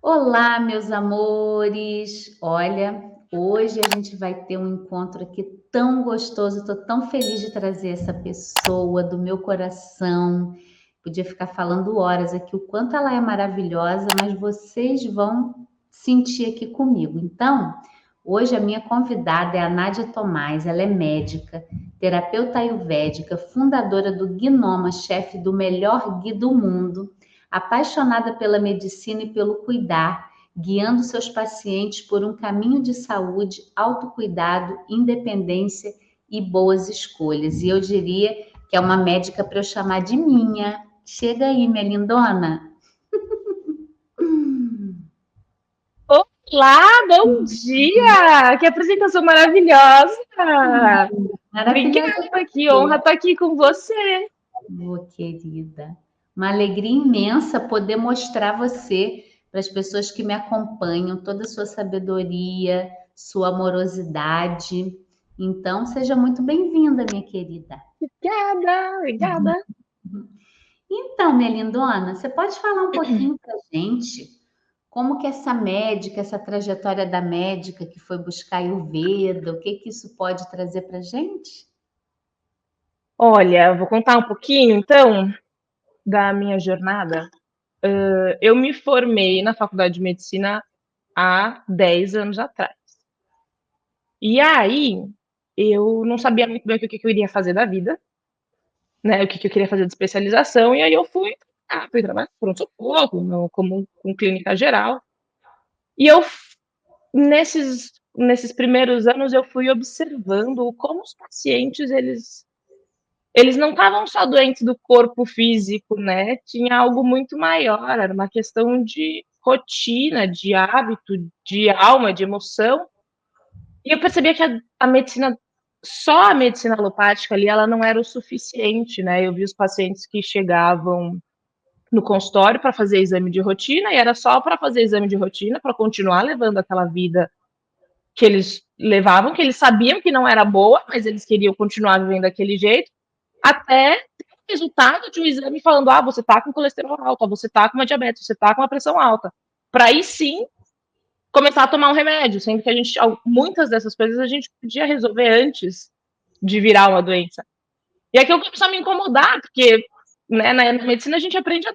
Olá, meus amores! Olha, hoje a gente vai ter um encontro aqui tão gostoso. Estou tão feliz de trazer essa pessoa do meu coração. Podia ficar falando horas aqui o quanto ela é maravilhosa, mas vocês vão sentir aqui comigo. Então, hoje a minha convidada é a Nádia Tomás. Ela é médica, terapeuta ayurvédica, fundadora do Gnoma, chefe do melhor gui do mundo, apaixonada pela medicina e pelo cuidar, guiando seus pacientes por um caminho de saúde, autocuidado, independência e boas escolhas. E eu diria que é uma médica para eu chamar de minha. Chega aí, minha lindona. Olá, bom dia! Que apresentação maravilhosa! Maravilhosa Obrigada, que você, honra estar aqui com você. querida. Uma alegria imensa poder mostrar você para as pessoas que me acompanham, toda a sua sabedoria, sua amorosidade. Então, seja muito bem-vinda, minha querida. Obrigada, obrigada. Então, minha lindona, você pode falar um pouquinho para a gente como que essa médica, essa trajetória da médica que foi buscar Ayurveda, o que que isso pode trazer para a gente? Olha, eu vou contar um pouquinho, então, da minha jornada. Eu me formei na Faculdade de Medicina há 10 anos atrás. E aí, eu não sabia muito bem o que eu iria fazer da vida, né? O que eu queria fazer de especialização, e aí eu fui trabalhar no pronto-socorro, como com clínica geral. E nesses primeiros anos, eu fui observando como os pacientes, eles não estavam só doentes do corpo físico, né? Tinha algo muito maior, era uma questão de rotina, de hábito, de alma, de emoção. E eu percebia que a medicina, só a medicina alopática ali, ela não era o suficiente, né? Eu vi os pacientes que chegavam no consultório para fazer exame de rotina, e era só para fazer exame de rotina, para continuar levando aquela vida que eles levavam, que eles sabiam que não era boa, mas eles queriam continuar vivendo daquele jeito, até ter o resultado de um exame falando, você tá com colesterol alto, você tá com uma diabetes, você tá com uma pressão alta. Para aí sim começar a tomar um remédio, sendo que muitas dessas coisas a gente podia resolver antes de virar uma doença. E aquilo começou a me incomodar, porque né, na medicina a gente não aprende a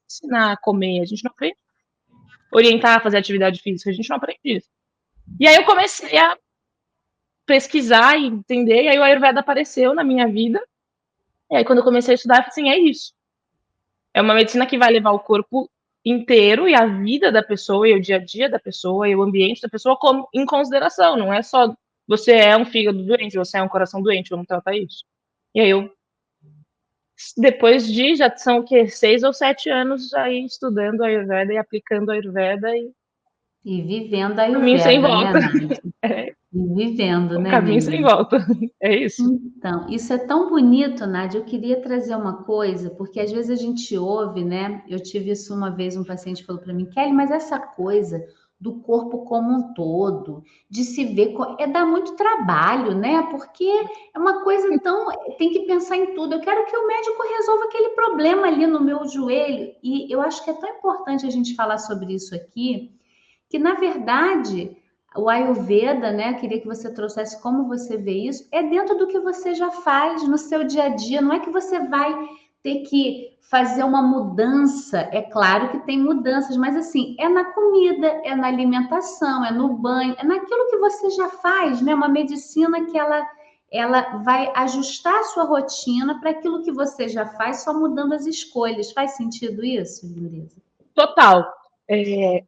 ensinar a comer, a gente não aprende a orientar a fazer atividade física, a gente não aprende isso. E aí eu comecei a pesquisar e entender, e aí o Ayurveda apareceu na minha vida. E aí quando eu comecei a estudar, eu falei assim, é isso. É uma medicina que vai levar o corpo inteiro e a vida da pessoa, e o dia a dia da pessoa, e o ambiente da pessoa em consideração. Não é só você é um fígado doente, você é um coração doente, vamos tratar isso. E aí depois já são o quê? 6 ou 7 anos aí estudando Ayurveda e aplicando Ayurveda e E vivendo a caminho sem Ayurveda, né, volta. Nádia? É E vivendo, um né, minha caminho sem linda? volta. É isso. Então, isso é tão bonito, Nádia. Eu queria trazer uma coisa, porque às vezes a gente ouve, né? Eu tive isso uma vez, um paciente falou para mim, Kelly, mas essa coisa do corpo como um todo, de se ver, dá muito trabalho, né? Porque é uma coisa tão, tem que pensar em tudo. Eu quero que o médico resolva aquele problema ali no meu joelho. E eu acho que é tão importante a gente falar sobre isso aqui, que na verdade o Ayurveda, né? Queria que você trouxesse como você vê isso, é dentro do que você já faz no seu dia a dia, não é que você vai ter que fazer uma mudança. É claro que tem mudanças, mas assim, é na comida, é na alimentação, é no banho, é naquilo que você já faz, né? Uma medicina que ela vai ajustar a sua rotina para aquilo que você já faz, só mudando as escolhas. Faz sentido isso, Lindeza? Total. É,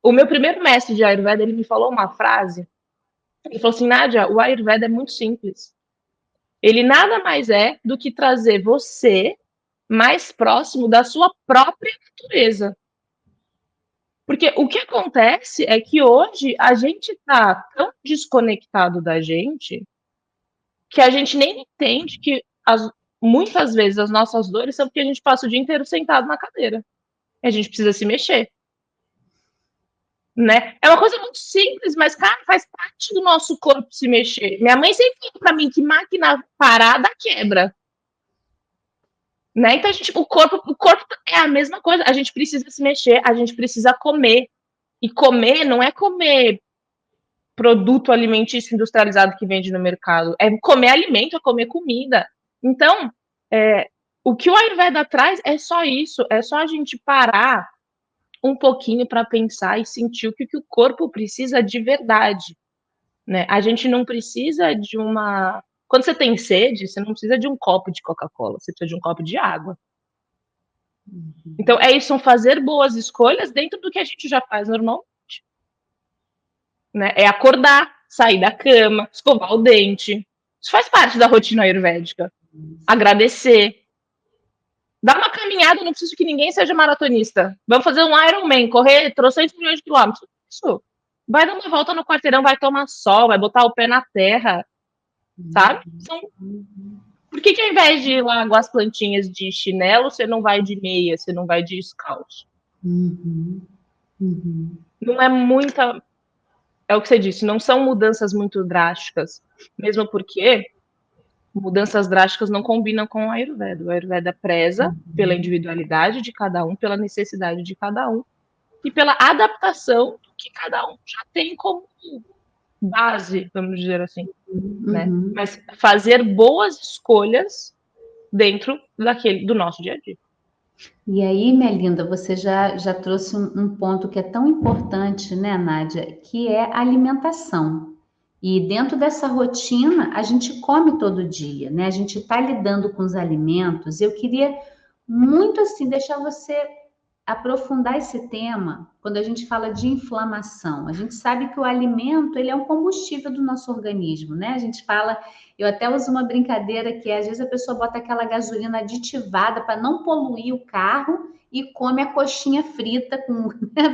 o meu primeiro mestre de Ayurveda, ele me falou uma frase. Ele falou assim, Nádia, o Ayurveda é muito simples. Ele nada mais é do que trazer você mais próximo da sua própria natureza. Porque o que acontece é que hoje a gente está tão desconectado da gente que a gente nem entende que muitas vezes as nossas dores são porque a gente passa o dia inteiro sentado na cadeira. E a gente precisa se mexer. Né? É uma coisa muito simples, mas, cara, faz parte do nosso corpo se mexer. Minha mãe sempre falou pra mim que máquina parada quebra. Né? Então, o corpo é a mesma coisa. A gente precisa se mexer, a gente precisa comer. E comer não é comer produto alimentício industrializado que vende no mercado. É comer alimento, é comer comida. Então, o que o Ayurveda traz é só isso. É só a gente parar um pouquinho para pensar e sentir o que o corpo precisa de verdade. Né? A gente não precisa de uma... Quando você tem sede, você não precisa de um copo de Coca-Cola, você precisa de um copo de água. Então, é isso, são fazer boas escolhas dentro do que a gente já faz normalmente. Né? É acordar, sair da cama, escovar o dente. Isso faz parte da rotina ayurvédica. Agradecer. Dar uma caminhada, não preciso que ninguém seja maratonista. Vamos fazer um Ironman, correr 300 milhões de quilômetros. Isso. Vai dar uma volta no quarteirão, vai tomar sol, vai botar o pé na terra. Sabe? Então, por que ao invés de ir lá com as plantinhas de chinelo, você não vai de meia, você não vai de descalço? Não é muita... É o que você disse, não são mudanças muito drásticas. Mesmo porque mudanças drásticas não combinam com o Ayurveda. O Ayurveda preza pela individualidade de cada um, pela necessidade de cada um e pela adaptação que cada um já tem como base, vamos dizer assim. Né? Mas fazer boas escolhas dentro do nosso dia a dia. E aí, minha linda, você já trouxe um ponto que é tão importante, né, Nádia, que é a alimentação. E dentro dessa rotina, a gente come todo dia, né? A gente está lidando com os alimentos. Eu queria muito assim deixar você aprofundar esse tema quando a gente fala de inflamação. A gente sabe que o alimento, ele é um combustível do nosso organismo, né? A gente fala, eu até uso uma brincadeira que é, às vezes a pessoa bota aquela gasolina aditivada para não poluir o carro e come a coxinha frita com, né,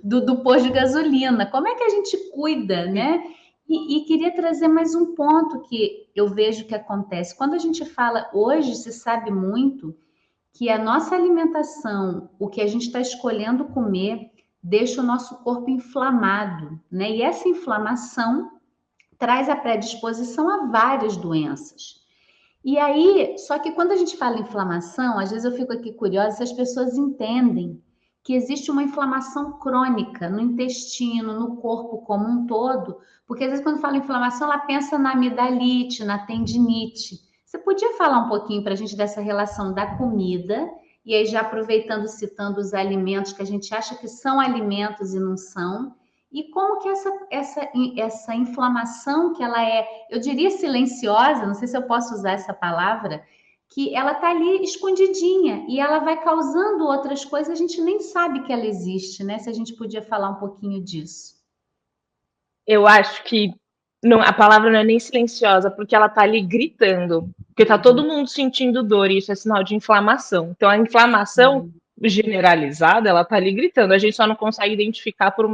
do posto de gasolina. Como é que a gente cuida, né? E queria trazer mais um ponto que eu vejo que acontece. Quando a gente fala, hoje se sabe muito que a nossa alimentação, o que a gente está escolhendo comer, deixa o nosso corpo inflamado, né? E essa inflamação traz a predisposição a várias doenças. E aí, só que quando a gente fala em inflamação, às vezes eu fico aqui curiosa se as pessoas entendem que existe uma inflamação crônica no intestino, no corpo como um todo, porque às vezes quando fala inflamação, ela pensa na amidalite, na tendinite. Você podia falar um pouquinho para a gente dessa relação da comida, e aí já aproveitando, citando os alimentos que a gente acha que são alimentos e não são, e como que essa inflamação, que ela é, eu diria silenciosa, não sei se eu posso usar essa palavra, que ela está ali escondidinha e ela vai causando outras coisas, a gente nem sabe que ela existe, né? Se a gente podia falar um pouquinho disso. Eu acho que não, a palavra não é nem silenciosa, porque ela tá ali gritando. Porque tá todo mundo sentindo dor, e isso é sinal de inflamação. Então, a inflamação generalizada, ela tá ali gritando. A gente só não consegue identificar por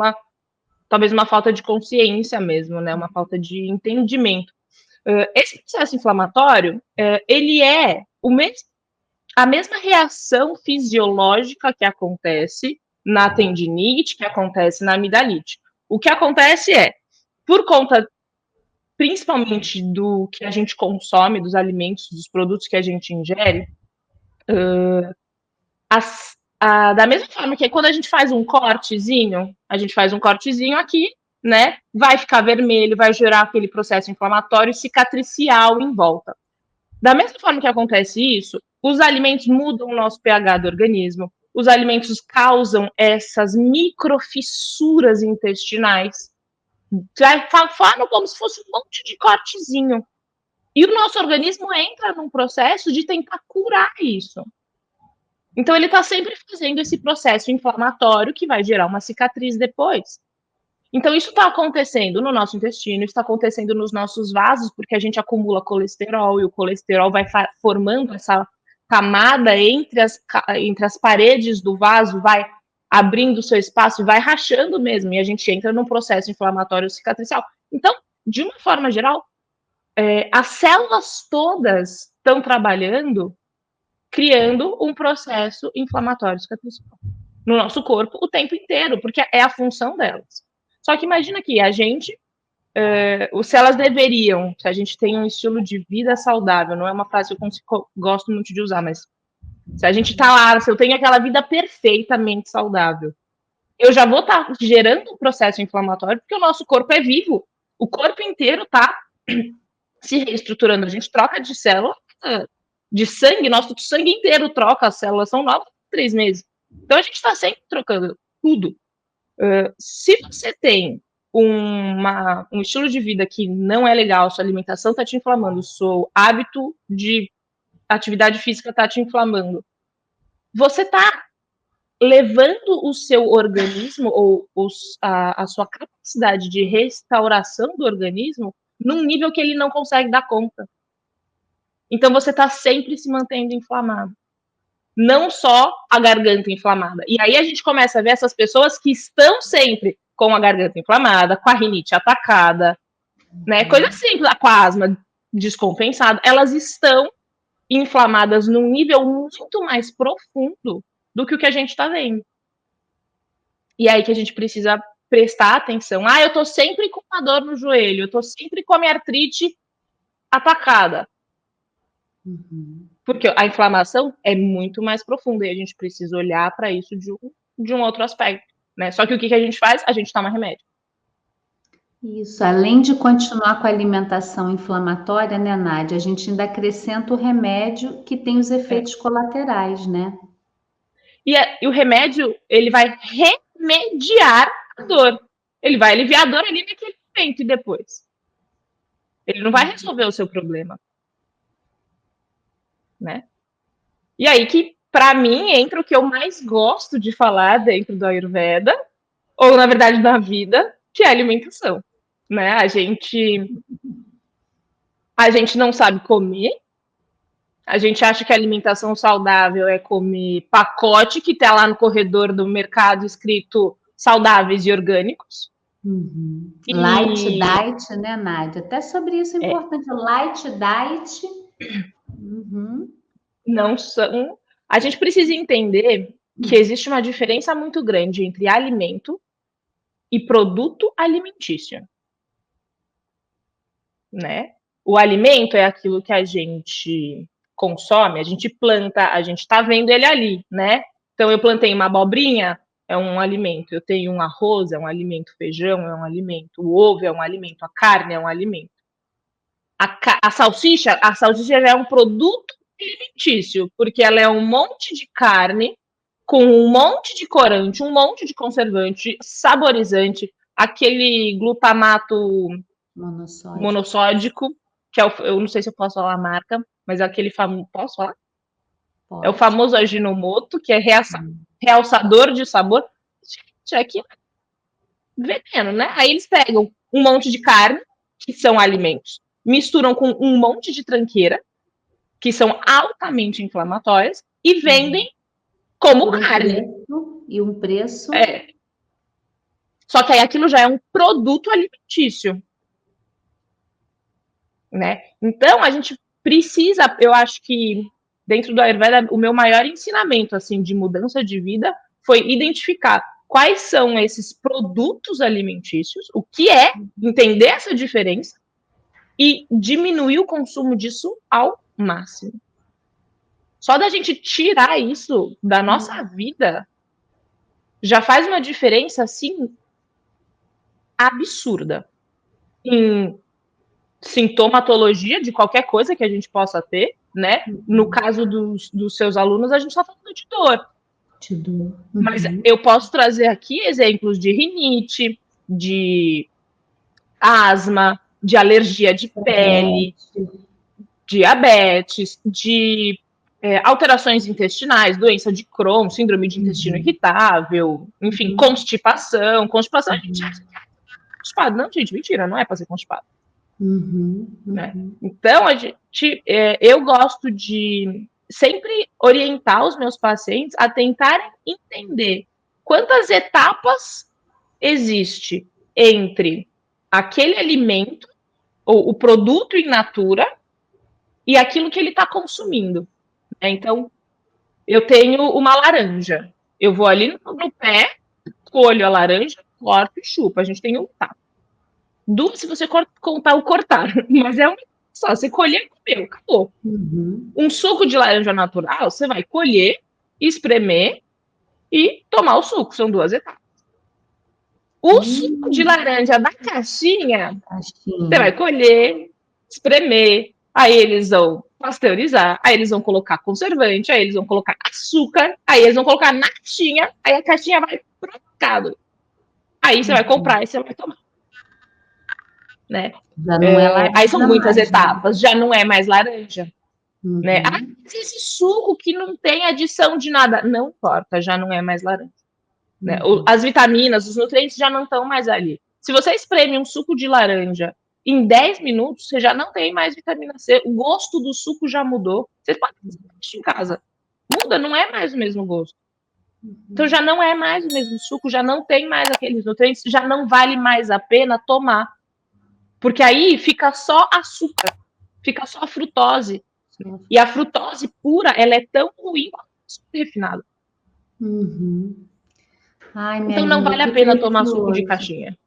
talvez uma falta de consciência mesmo, né? Uma falta de entendimento. Esse processo inflamatório, ele é a mesma reação fisiológica que acontece na tendinite, que acontece na amidalite. O que acontece é, por conta principalmente do que a gente consome, dos alimentos, dos produtos que a gente ingere, da mesma forma que quando a gente faz um cortezinho aqui, né? Vai ficar vermelho, vai gerar aquele processo inflamatório cicatricial em volta. Da mesma forma que acontece isso, os alimentos mudam o nosso pH do organismo, os alimentos causam essas microfissuras intestinais, formam como se fosse um monte de cortezinho. E o nosso organismo entra num processo de tentar curar isso. Então, ele está sempre fazendo esse processo inflamatório que vai gerar uma cicatriz depois. Então, isso está acontecendo no nosso intestino, está acontecendo nos nossos vasos, porque a gente acumula colesterol, e o colesterol vai formando essa camada entre as paredes do vaso, vai abrindo o seu espaço e vai rachando mesmo, e a gente entra num processo inflamatório cicatricial. Então, de uma forma geral, as células todas estão trabalhando, criando um processo inflamatório cicatricial no nosso corpo o tempo inteiro, porque é a função delas. Só que imagina que a gente, se elas deveriam, se a gente tem um estilo de vida saudável, não é uma frase que eu gosto muito de usar, mas Se a gente está lá, se eu tenho aquela vida perfeitamente saudável, eu já vou estar gerando um processo inflamatório, porque o nosso corpo é vivo. O corpo inteiro está se reestruturando. A gente troca de célula, de sangue, nosso sangue inteiro troca, as células são novas em 3 meses. Então a gente está sempre trocando tudo. Se você tem um estilo de vida que não é legal, sua alimentação está te inflamando, seu hábito de atividade física está te inflamando, você está levando o seu organismo ou a sua capacidade de restauração do organismo num nível que ele não consegue dar conta. Então você está sempre se mantendo inflamado. Não só a garganta inflamada. E aí a gente começa a ver essas pessoas que estão sempre com a garganta inflamada, com a rinite atacada, né? Coisa simples, com a asma descompensada, elas estão inflamadas num nível muito mais profundo do que o que a gente está vendo. E aí que a gente precisa prestar atenção. Eu tô sempre com uma dor no joelho, eu tô sempre com a minha artrite atacada. Porque a inflamação é muito mais profunda e a gente precisa olhar para isso de um outro aspecto, né? Só que o que a gente faz? A gente toma remédio. Isso, além de continuar com a alimentação inflamatória, né, Nádia? A gente ainda acrescenta o remédio que tem os efeitos colaterais, né? E o remédio, ele vai remediar a dor. Ele vai aliviar a dor ali naquele momento e depois. Ele não vai resolver o seu problema. Né? E aí que, para mim, entra o que eu mais gosto de falar dentro do Ayurveda, ou, na verdade, da vida, que é a alimentação. Né? A gente não sabe comer, a gente acha que a alimentação saudável é comer pacote que está lá no corredor do mercado escrito saudáveis e orgânicos. Light diet, né, Nádia? Até sobre isso é importante. Light diet. Não são. A gente precisa entender que existe uma diferença muito grande entre alimento e produto alimentício. Né? O alimento é aquilo que a gente consome, a gente planta, a gente está vendo ele ali, né? Então eu plantei uma abobrinha, é um alimento. Eu tenho um arroz, é um alimento. Feijão é um alimento. O ovo é um alimento. A carne é um alimento. A salsicha já é um produto alimentício, porque ela é um monte de carne com um monte de corante, um monte de conservante, saborizante, aquele glutamato monossódico, que é eu não sei se eu posso falar a marca, mas é aquele famoso. Posso falar? Pode. É o famoso Ajinomoto, que é realçador de sabor. Gente, aqui veneno, né? Aí eles pegam um monte de carne, que são alimentos, misturam com um monte de tranqueira, que são altamente inflamatórias, e vendem como carne. E um preço. Só que aí aquilo já é um produto alimentício. Né? Então, a gente precisa, eu acho que dentro do Ayurveda, o meu maior ensinamento assim de mudança de vida foi identificar quais são esses produtos alimentícios, o que é, entender essa diferença e diminuir o consumo disso ao máximo. Só da gente tirar isso da nossa vida já faz uma diferença assim absurda em sintomatologia de qualquer coisa que a gente possa ter, né? No caso dos seus alunos, a gente está falando de dor. Mas eu posso trazer aqui exemplos de rinite, de asma, de alergia de pele, diabetes, de alterações intestinais, doença de Crohn, síndrome de intestino irritável, enfim, constipação. Constipação a gente acha que é constipado. Não, gente, mentira, não é para ser constipado. Né? Então, eu gosto de sempre orientar os meus pacientes a tentarem entender quantas etapas existe entre aquele alimento ou o produto in natura e aquilo que ele está consumindo. Então, eu tenho uma laranja, eu vou ali no pé, colho a laranja, corto e chupo. A gente tem um tato. Se você contar o cortar, mas é uma só, você colher, comeu, acabou. Um suco de laranja natural, você vai colher, espremer e tomar o suco, são 2 etapas. O suco de laranja da caixinha, você vai colher, espremer, aí eles vão pasteurizar, aí eles vão colocar conservante, aí eles vão colocar açúcar, aí eles vão colocar na caixinha, aí a caixinha vai pro mercado. Aí você vai comprar e você vai tomar. Né? Já não é laranja aí são muitas mais, etapas, já não é mais laranja. Né? Ah, Uhum. mas esse suco que não tem adição de nada, não importa, já não é mais laranja. Né? As vitaminas, os nutrientes já não estão mais ali. Se você espreme um suco de laranja em 10 minutos, você já não tem mais vitamina C, o gosto do suco já mudou. Você pode fazer isso em casa. Muda, não é mais o mesmo gosto. Então já não é mais o mesmo suco, já não tem mais aqueles nutrientes, já não vale mais a pena tomar. Porque aí fica só açúcar, fica só a frutose. E a frutose pura, ela é tão ruim quanto o açúcar refinado. Ai, minha Então não linda, vale a que pena tomar suco de precioso. caixinha.